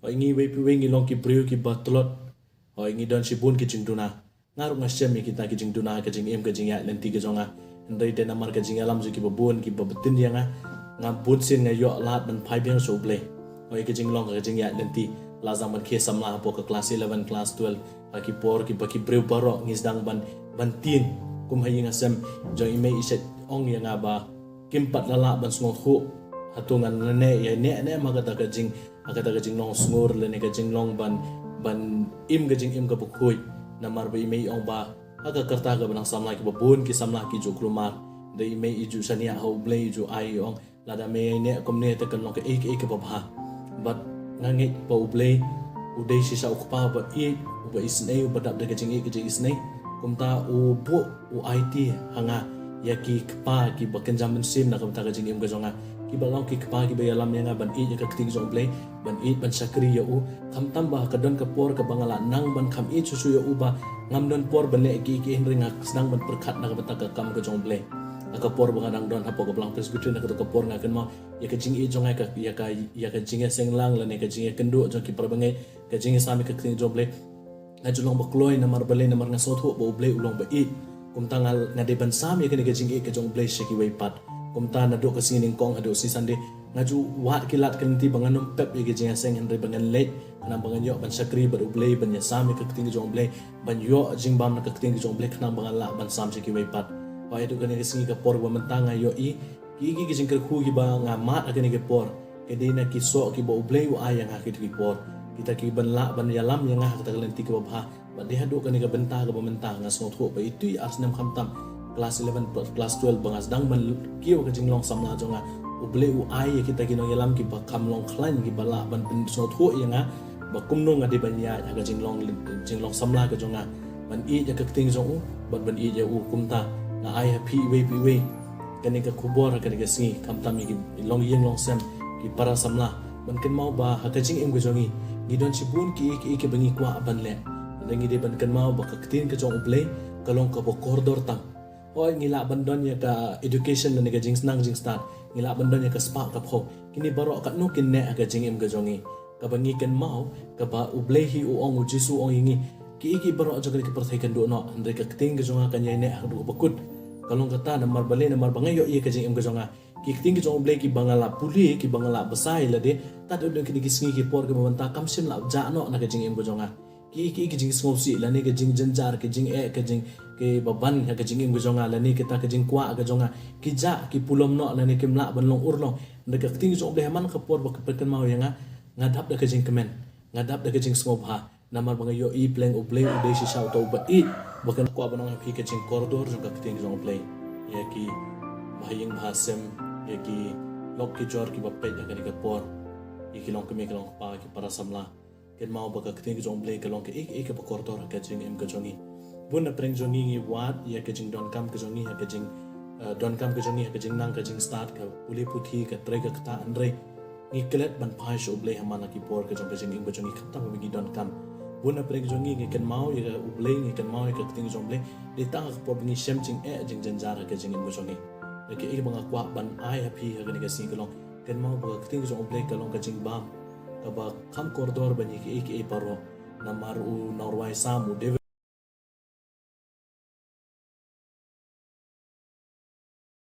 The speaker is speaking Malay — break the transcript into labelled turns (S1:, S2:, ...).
S1: o ingi we pi we ngi long ki priu ki batlot o ingi don si bun ki jing duna ngaru ngasem kita ki jing duna ka jing em ka jing ya lenti ka jonga ndai te namar ka jing alam ju ki babun ki babetin ya nga bun sin nga yo lat ban phai biang so ble o ki jing long ka jing ya lenti la zaman ke samla po ka class 11 class 12 ki por ki baki priu baro ngis dang ban tin kum hayi ngasem jo ime iset ong ya nga ba kimpat lala ban sngol khu hatungan ne ya ne magata ka jing long sngur le ne ka jing long ban im ka jing im ka bukhui namar ba ime ong ba aga karta ga banang samla ki babun ki samla ki jo klumar de ime iju sania ho ble iju ai ong lada me ne kom ne te kan long ka ek babha but ngangi pa uble udai si sa ukpa ba ba isne ba dab de ka jing isne kumta u bu u IT hanga ya ki kpa ki bakan zaman sim na kamta ka jing im ka jonga ki balong ki kpa ki bayalam yang ban i ka kting jong play ban i ban sakri ya u kam tambah ka don ka por ka bangala nang ban kam i susu ya u ba ngam don por ban le ki hinring ak sedang ban perkat na ka ka kam ka jong play ka por bangadang don hapo ka belang presbyterian ka ka por ngaken mau ya ka jing i jong ka ya ka jing seng lang la ne ka jing kendu jong ki perbangai ka jing sami ka kting jong play na julong bakloi namar bale namar ngasot ho bo play ulong ba i kum tangal ngade ban sami ka ne ka jing ka jong play shiki way pat kumta na do kasi ning kong hado si sande ngaju wat kilat kanti banganom pep ige jinga seng henry bangan late kana bangan yo ban sakri bar ublay ban ya sami ka kting jong blay ban yo jing bam na ka kting jong blay kana bangan la ban sam siki way pat wa edu kan kasi ka por wa mentanga yo i ki jing ka khu gi ba nga mat akani ke por ke de na ki so ki bo ublay wa ayang ha ki por kita ki ban la ban ya lam yang ha ka tagalenti ka ba ba de hado kan ka benta ka ba mentanga ngasot ho ba itu asnam khamtam kelas 11 kelas 12 bangas dang ban kiyo ka jinglong samla jonga uble u ai kita kinong yalam ki bakam long klan ki bala ban pen so tho yanga bakumno ngade ban ya ka jinglong samla ka jonga ban i ya ka ting jong ban i ya u kumta na ai happy we kani ka kubor ka ga singi kamtam ki long yeng long sem ki para samla ban ken mau ba ha ka jing em go jongi ngidon si bun ki bangi kwa ban le ndangi de ban ken mau ba ka tin ka jong uble kalong ka bo koridor tam Oi ngila bandon ya ka education dan ka jing snang jing start ngila bandon ya ka spark ka pho kini baro ka no kin ne ka jing im ga jongi ka bangi ken mau ka ba ublehi u ong jisu ong ingi ki baro aja ka perthai kan do no andre ka ting ga jonga kan ne ha do bakut kalong kata namar bale namar bangai yo ye ka jing im ga jonga ki ting ga jong uble ki bangala puli ki bangala basai la de ta do ki singi ki por ka banta kam sim la ja no na ka jing im ga jonga ki jing ngopsi la ne ka jing janjar ka jing ka jing ke baban ka jing im jonga la ni kita ka jing kwa ka jonga ki ja ki pulom no la ni kimla ban long urlo ndeka ting jong ble man ka por ba ka pekan mau yanga ngadap da ka jing kemen ngadap da ka jing ngop ha namar bang yo i pleng uble u de si sa to ba i bakan kwa banong pi ka jing koridor ka ting jong ble ya ki bahing bahasem ya ki lok ki jor ki ba pe ka ni ka por ki long ka pa ki para samla ken mau ba ka ting jong ble ka long ka ka ba koridor ka jing im ka jongi bun na preng jongi ngi wat ya ka jing don kam ka jongi ha ka jing don kam ka jongi ha ka jing nang ka jing start ka uli puthi ka tre ka ta andre ngi kelet ban pai sho ble ha mana ki por ka jong ka jing im ka jongi khata ba gi don kam bun na preng jongi ngi ken mau ya uble ngi ken mau ya ka ting jong ble de ta ka por ngi shem jing jing janjar ka jing im ka jongi ke bang kwa ban ai happy ha ka ni ka sing ka long ken mau ba ka ting jong ble ka long ka jing bam ka ba kham koridor ban ki paro na maru norway samu